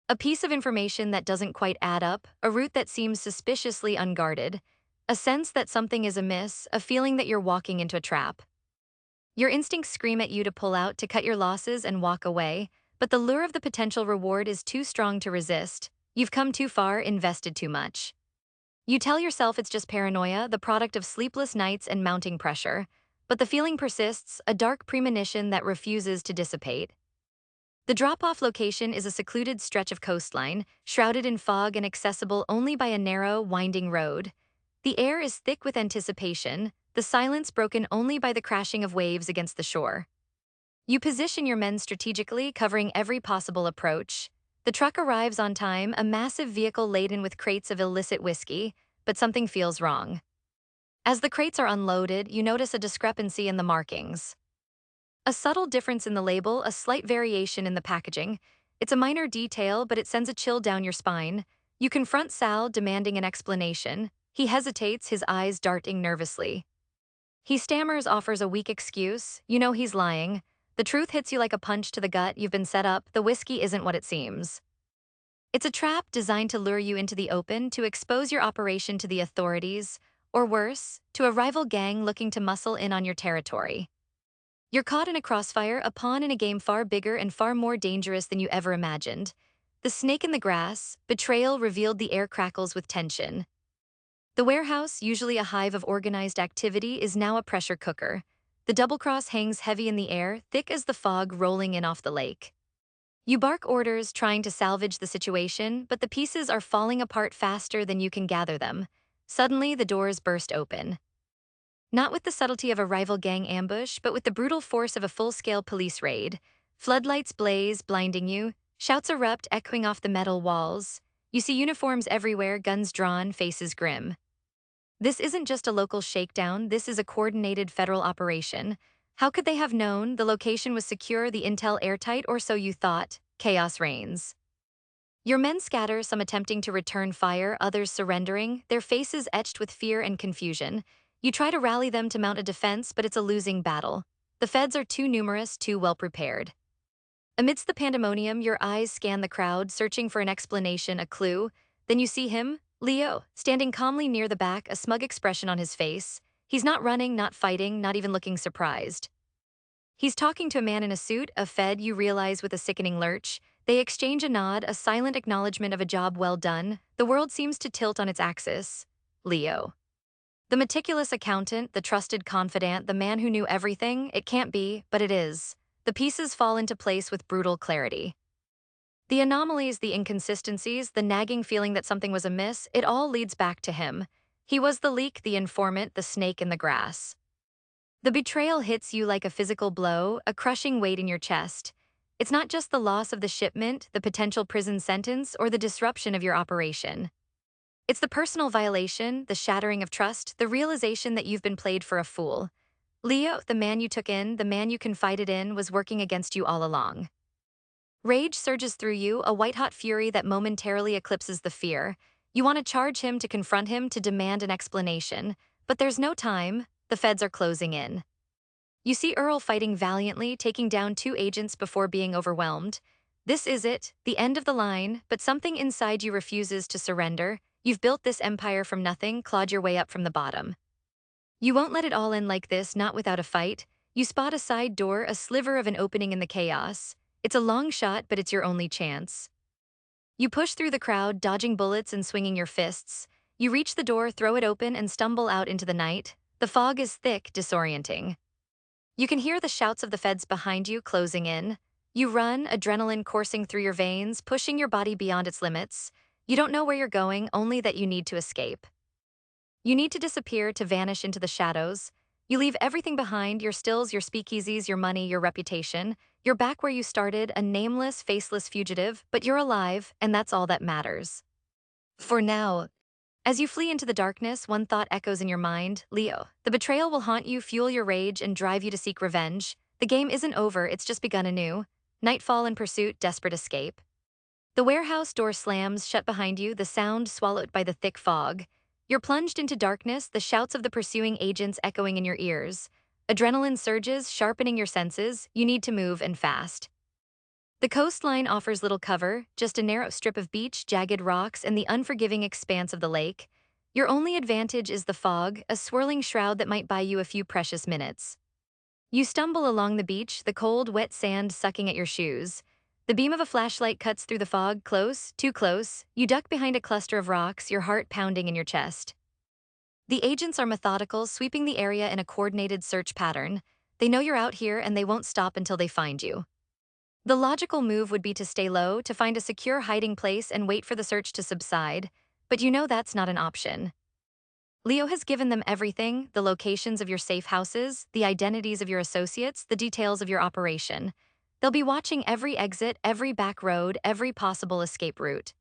A piece of information that doesn't quite add up, a route that seems suspiciously unguarded, a sense that something is amiss, a feeling that you're walking into a trap. Your instincts scream at you to pull out, to cut your losses and walk away, but the lure of the potential reward is too strong to resist. You've come too far, invested too much. You tell yourself it's just paranoia, the product of sleepless nights and mounting pressure, but the feeling persists, a dark premonition that refuses to dissipate. The drop-off location is a secluded stretch of coastline, shrouded in fog and accessible only by a narrow, winding road. The air is thick with anticipation, the silence broken only by the crashing of waves against the shore. You position your men strategically, covering every possible approach. The truck arrives on time, a massive vehicle laden with crates of illicit whiskey, but something feels wrong. As the crates are unloaded, you notice a discrepancy in the markings. A subtle difference in the label, a slight variation in the packaging. It's a minor detail, but it sends a chill down your spine. You confront Sal, demanding an explanation. He hesitates, his eyes darting nervously. He stammers, offers a weak excuse. You know he's lying. The truth hits you like a punch to the gut. You've been set up. The whiskey isn't what it seems. It's a trap designed to lure you into the open, to expose your operation to the authorities, or worse, to a rival gang looking to muscle in on your territory. You're caught in a crossfire, a pawn in a game far bigger and far more dangerous than you ever imagined. The snake in the grass, betrayal revealed, the air crackles with tension. The warehouse, usually a hive of organized activity, is now a pressure cooker. The double cross hangs heavy in the air, thick as the fog rolling in off the lake. You bark orders, trying to salvage the situation, but the pieces are falling apart faster than you can gather them. Suddenly, the doors burst open. Not with the subtlety of a rival gang ambush, but with the brutal force of a full-scale police raid. Floodlights blaze, blinding you. Shouts erupt, echoing off the metal walls. You see uniforms everywhere, guns drawn, faces grim. This isn't just a local shakedown, this is a coordinated federal operation. How could they have known? The location was secure, the intel airtight, or so you thought. Chaos reigns. Your men scatter, some attempting to return fire, others surrendering, their faces etched with fear and confusion. You try to rally them to mount a defense, but it's a losing battle. The feds are too numerous, too well prepared. Amidst the pandemonium, your eyes scan the crowd, searching for an explanation, a clue. Then you see him, Leo, standing calmly near the back, a smug expression on his face. He's not running, not fighting, not even looking surprised. He's talking to a man in a suit, a Fed, you realize with a sickening lurch. They exchange a nod, a silent acknowledgement of a job well done. The world seems to tilt on its axis. Leo. The meticulous accountant, the trusted confidant, the man who knew everything. It can't be, but it is. The pieces fall into place with brutal clarity. The anomalies, the inconsistencies, the nagging feeling that something was amiss, it all leads back to him. He was the leak, the informant, the snake in the grass. The betrayal hits you like a physical blow, a crushing weight in your chest. It's not just the loss of the shipment, the potential prison sentence, or the disruption of your operation. It's the personal violation, the shattering of trust, the realization that you've been played for a fool. Leo, the man you took in, the man you confided in, was working against you all along. Rage surges through you, a white-hot fury that momentarily eclipses the fear. You want to charge him, to confront him, to demand an explanation. But there's no time. The feds are closing in. You see Earl fighting valiantly, taking down 2 agents before being overwhelmed. This is it, the end of the line, but something inside you refuses to surrender. You've built this empire from nothing, clawed your way up from the bottom. You won't let it all in like this, not without a fight. You spot a side door, a sliver of an opening in the chaos. It's a long shot, but it's your only chance. You push through the crowd, dodging bullets and swinging your fists. You reach the door, throw it open, and stumble out into the night. The fog is thick, disorienting. You can hear the shouts of the feds behind you, closing in. You run, adrenaline coursing through your veins, pushing your body beyond its limits. You don't know where you're going, only that you need to escape. You need to disappear, to vanish into the shadows. You leave everything behind, your stills, your speakeasies, your money, your reputation. You're back where you started, a nameless, faceless fugitive, but you're alive, and that's all that matters. For now. As you flee into the darkness, one thought echoes in your mind: Leo. The betrayal will haunt you, fuel your rage, and drive you to seek revenge. The game isn't over, it's just begun anew. Nightfall in pursuit, desperate escape. The warehouse door slams shut behind you, the sound swallowed by the thick fog. You're plunged into darkness, the shouts of the pursuing agents echoing in your ears. Adrenaline surges, sharpening your senses. You need to move, and fast. The coastline offers little cover, just a narrow strip of beach, jagged rocks, and the unforgiving expanse of the lake. Your only advantage is the fog, a swirling shroud that might buy you a few precious minutes. You stumble along the beach, the cold, wet sand sucking at your shoes. The beam of a flashlight cuts through the fog, close, too close. You duck behind a cluster of rocks, your heart pounding in your chest. The agents are methodical, sweeping the area in a coordinated search pattern. They know you're out here, and they won't stop until they find you. The logical move would be to stay low, to find a secure hiding place and wait for the search to subside, but you know that's not an option. Leo has given them everything: the locations of your safe houses, the identities of your associates, the details of your operation. They'll be watching every exit, every back road, every possible escape route.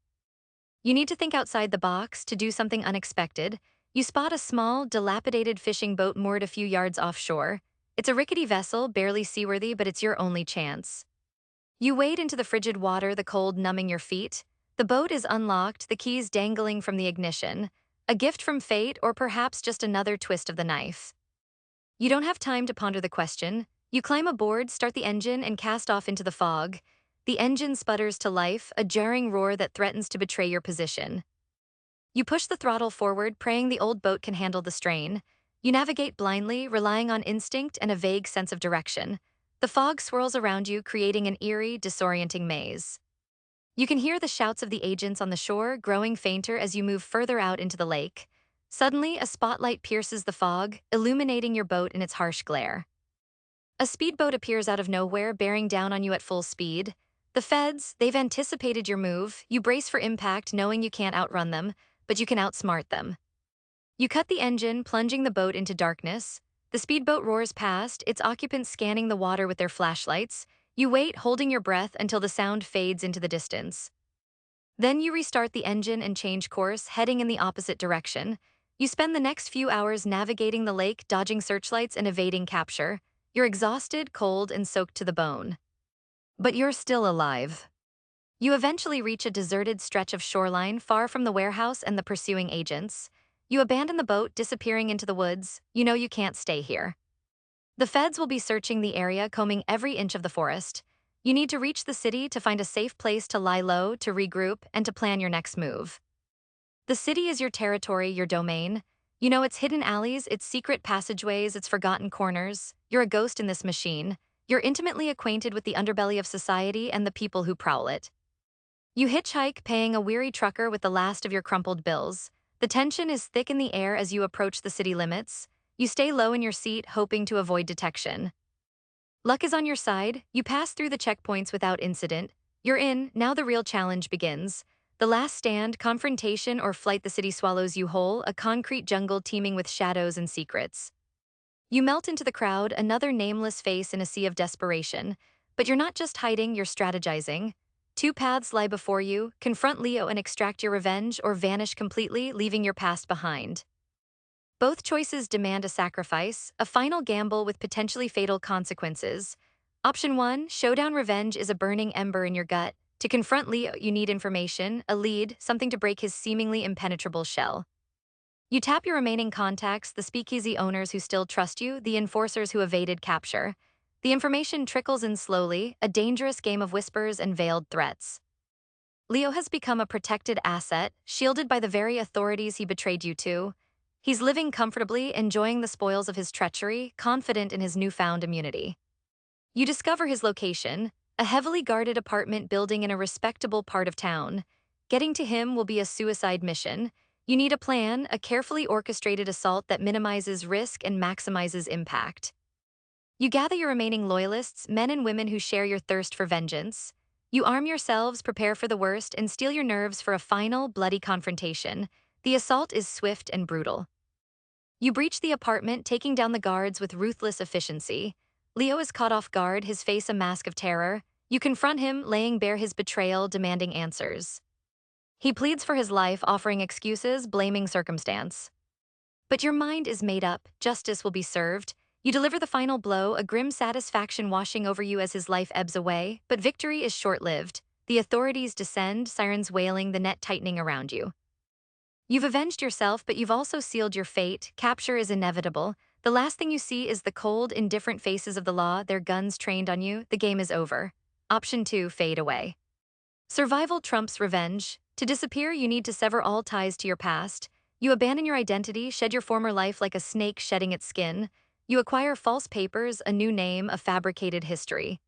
You need to think outside the box to do something unexpected. You spot a small, dilapidated fishing boat moored a few yards offshore. It's a rickety vessel, barely seaworthy, but it's your only chance. You wade into the frigid water, the cold numbing your feet. The boat is unlocked, the keys dangling from the ignition. A gift from fate, or perhaps just another twist of the knife. You don't have time to ponder the question. You climb aboard, start the engine, and cast off into the fog. The engine sputters to life, a jarring roar that threatens to betray your position. You push the throttle forward, praying the old boat can handle the strain. You navigate blindly, relying on instinct and a vague sense of direction. The fog swirls around you, creating an eerie, disorienting maze. You can hear the shouts of the agents on the shore, growing fainter as you move further out into the lake. Suddenly, a spotlight pierces the fog, illuminating your boat in its harsh glare. A speedboat appears out of nowhere, bearing down on you at full speed. The feds, they've anticipated your move. You brace for impact, knowing you can't outrun them, but you can outsmart them. You cut the engine, plunging the boat into darkness. The speedboat roars past, its occupants scanning the water with their flashlights. You wait, holding your breath until the sound fades into the distance. Then you restart the engine and change course, heading in the opposite direction. You spend the next few hours navigating the lake, dodging searchlights and evading capture. You're exhausted, cold, and soaked to the bone. But you're still alive. You eventually reach a deserted stretch of shoreline far from the warehouse and the pursuing agents. You abandon the boat, disappearing into the woods. You know you can't stay here. The feds will be searching the area, combing every inch of the forest. You need to reach the city to find a safe place to lie low, to regroup, and to plan your next move. The city is your territory, your domain. You know its hidden alleys, its secret passageways, its forgotten corners. You're a ghost in this machine. You're intimately acquainted with the underbelly of society and the people who prowl it. You hitchhike, paying a weary trucker with the last of your crumpled bills. The tension is thick in the air as you approach the city limits. You stay low in your seat, hoping to avoid detection. Luck is on your side. You pass through the checkpoints without incident. You're in. Now the real challenge begins. The last stand, confrontation, or flight. The city swallows you whole, a concrete jungle teeming with shadows and secrets. You melt into the crowd, another nameless face in a sea of desperation. But you're not just hiding, you're strategizing. Two paths lie before you: confront Leo and extract your revenge, or vanish completely, leaving your past behind. Both choices demand a sacrifice, a final gamble with potentially fatal consequences. Option 1, showdown. Revenge is a burning ember in your gut. To confront Leo, you need information, a lead, something to break his seemingly impenetrable shell. You tap your remaining contacts, the speakeasy owners who still trust you, the enforcers who evaded capture. The information trickles in slowly, a dangerous game of whispers and veiled threats. Leo has become a protected asset, shielded by the very authorities he betrayed you to. He's living comfortably, enjoying the spoils of his treachery, confident in his newfound immunity. You discover his location, a heavily guarded apartment building in a respectable part of town. Getting to him will be a suicide mission. You need a plan, a carefully orchestrated assault that minimizes risk and maximizes impact. You gather your remaining loyalists, men and women who share your thirst for vengeance. You arm yourselves, prepare for the worst, and steel your nerves for a final, bloody confrontation. The assault is swift and brutal. You breach the apartment, taking down the guards with ruthless efficiency. Leo is caught off guard, his face a mask of terror. You confront him, laying bare his betrayal, demanding answers. He pleads for his life, offering excuses, blaming circumstance. But your mind is made up, justice will be served. You deliver the final blow, a grim satisfaction washing over you as his life ebbs away, but victory is short-lived. The authorities descend, sirens wailing, the net tightening around you. You've avenged yourself, but you've also sealed your fate. Capture is inevitable. The last thing you see is the cold, indifferent faces of the law, their guns trained on you. The game is over. Option 2, fade away. Survival trumps revenge. To disappear, you need to sever all ties to your past. You abandon your identity, shed your former life like a snake shedding its skin. You acquire false papers, a new name, a fabricated history.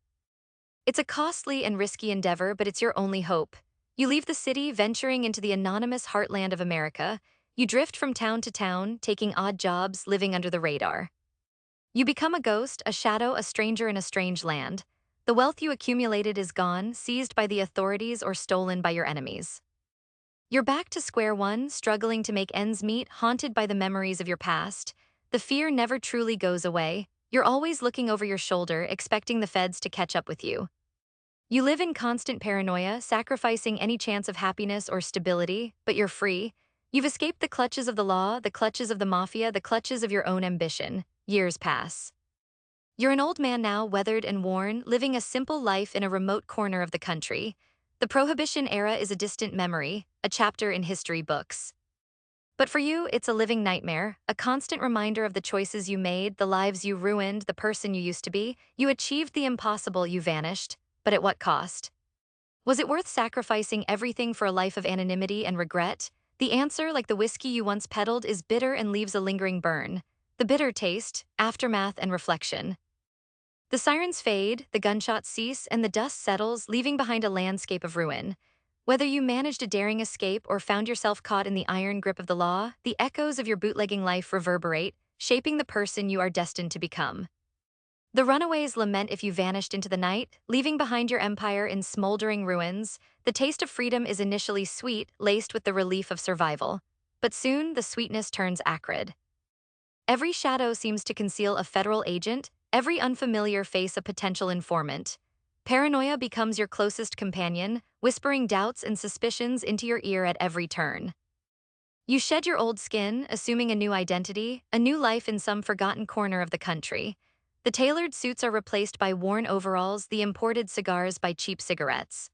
It's a costly and risky endeavor, but it's your only hope. You leave the city, venturing into the anonymous heartland of America. You drift from town to town, taking odd jobs, living under the radar. You become a ghost, a shadow, a stranger in a strange land. The wealth you accumulated is gone, seized by the authorities or stolen by your enemies. You're back to square one, struggling to make ends meet, haunted by the memories of your past. The fear never truly goes away. You're always looking over your shoulder, expecting the feds to catch up with you. You live in constant paranoia, sacrificing any chance of happiness or stability, but you're free. You've escaped the clutches of the law, the clutches of the mafia, the clutches of your own ambition. Years pass. You're an old man now, weathered and worn, living a simple life in a remote corner of the country. The Prohibition era is a distant memory, a chapter in history books. But for you, it's a living nightmare, a constant reminder of the choices you made, the lives you ruined, the person you used to be. You achieved the impossible, you vanished. But at what cost? Was it worth sacrificing everything for a life of anonymity and regret? The answer, like the whiskey you once peddled, is bitter and leaves a lingering burn. The bitter taste, aftermath, and reflection. The sirens fade, the gunshots cease, and the dust settles, leaving behind a landscape of ruin. Whether you managed a daring escape or found yourself caught in the iron grip of the law, the echoes of your bootlegging life reverberate, shaping the person you are destined to become. The runaways lament if you vanished into the night, leaving behind your empire in smoldering ruins. The taste of freedom is initially sweet, laced with the relief of survival. But soon, the sweetness turns acrid. Every shadow seems to conceal a federal agent, every unfamiliar face a potential informant. Paranoia becomes your closest companion, whispering doubts and suspicions into your ear at every turn. You shed your old skin, assuming a new identity, a new life in some forgotten corner of the country. The tailored suits are replaced by worn overalls, the imported cigars by cheap cigarettes.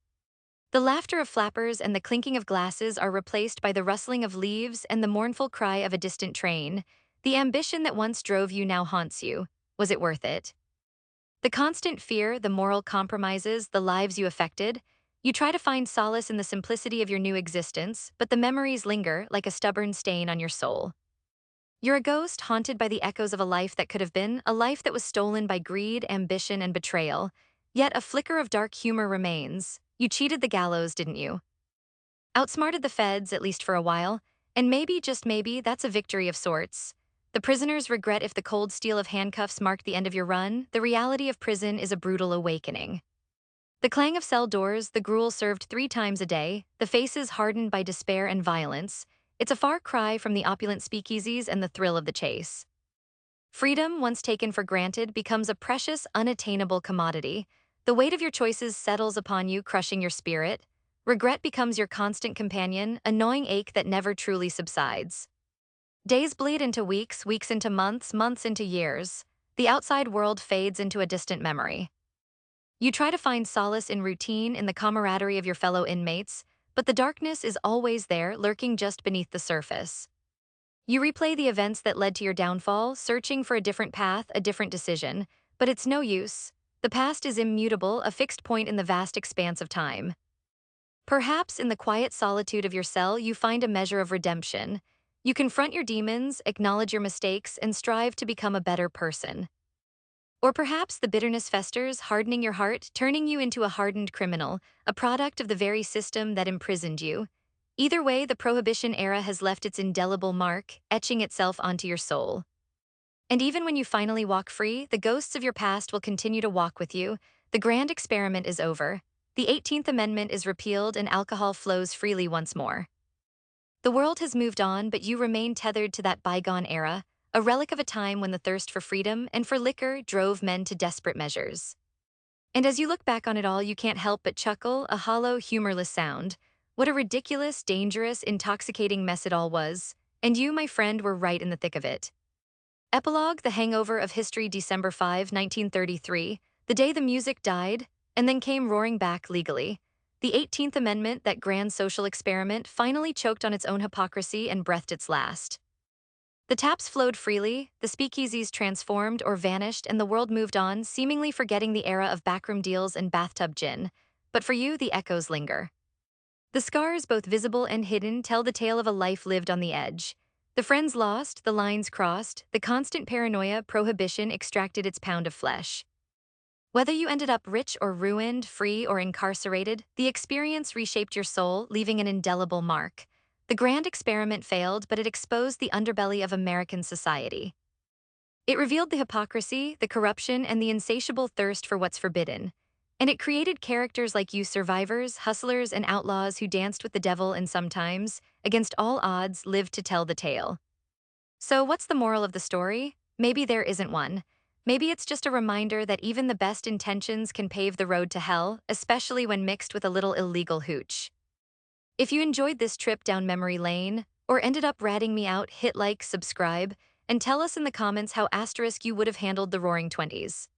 The laughter of flappers and the clinking of glasses are replaced by the rustling of leaves and the mournful cry of a distant train. The ambition that once drove you now haunts you. Was it worth it? The constant fear, the moral compromises, the lives you affected. You try to find solace in the simplicity of your new existence, but the memories linger like a stubborn stain on your soul. You're a ghost haunted by the echoes of a life that could have been, a life that was stolen by greed, ambition, and betrayal. Yet a flicker of dark humor remains. You cheated the gallows, didn't you? Outsmarted the feds, at least for a while, and maybe, just maybe, that's a victory of sorts. The prisoners regret if the cold steel of handcuffs marked the end of your run. The reality of prison is a brutal awakening. The clang of cell doors, the gruel served 3 times a day, the faces hardened by despair and violence. It's a far cry from the opulent speakeasies and the thrill of the chase. Freedom, once taken for granted, becomes a precious, unattainable commodity. The weight of your choices settles upon you, crushing your spirit. Regret becomes your constant companion, a gnawing ache that never truly subsides. Days bleed into weeks, weeks into months, months into years. The outside world fades into a distant memory. You try to find solace in routine, in the camaraderie of your fellow inmates, but the darkness is always there, lurking just beneath the surface. You replay the events that led to your downfall, searching for a different path, a different decision, but it's no use. The past is immutable, a fixed point in the vast expanse of time. Perhaps in the quiet solitude of your cell, you find a measure of redemption. You confront your demons, acknowledge your mistakes, and strive to become a better person. Or perhaps the bitterness festers, hardening your heart, turning you into a hardened criminal, a product of the very system that imprisoned you. Either way, the Prohibition era has left its indelible mark, etching itself onto your soul. And even when you finally walk free, the ghosts of your past will continue to walk with you. The grand experiment is over. The 18th Amendment is repealed and alcohol flows freely once more. The world has moved on, but you remain tethered to that bygone era, a relic of a time when the thirst for freedom and for liquor drove men to desperate measures. And as you look back on it all, you can't help but chuckle, a hollow, humorless sound. What a ridiculous, dangerous, intoxicating mess it all was. And you, my friend, were right in the thick of it. Epilogue: The Hangover of History, December 5, 1933, the day the music died, and then came roaring back legally. The 18th Amendment, that grand social experiment, finally choked on its own hypocrisy and breathed its last. The taps flowed freely, the speakeasies transformed or vanished, and the world moved on, seemingly forgetting the era of backroom deals and bathtub gin. But for you, the echoes linger. The scars, both visible and hidden, tell the tale of a life lived on the edge. The friends lost, the lines crossed, the constant paranoia, prohibition extracted its pound of flesh. Whether you ended up rich or ruined, free or incarcerated, the experience reshaped your soul, leaving an indelible mark. The grand experiment failed, but it exposed the underbelly of American society. It revealed the hypocrisy, the corruption, and the insatiable thirst for what's forbidden. And it created characters like you survivors, hustlers, and outlaws who danced with the devil and sometimes, against all odds, lived to tell the tale. So, what's the moral of the story? Maybe there isn't one. Maybe it's just a reminder that even the best intentions can pave the road to hell, especially when mixed with a little illegal hooch. If you enjoyed this trip down memory lane, or ended up ratting me out, hit like, subscribe, and tell us in the comments how asterisk you would have handled the Roaring Twenties.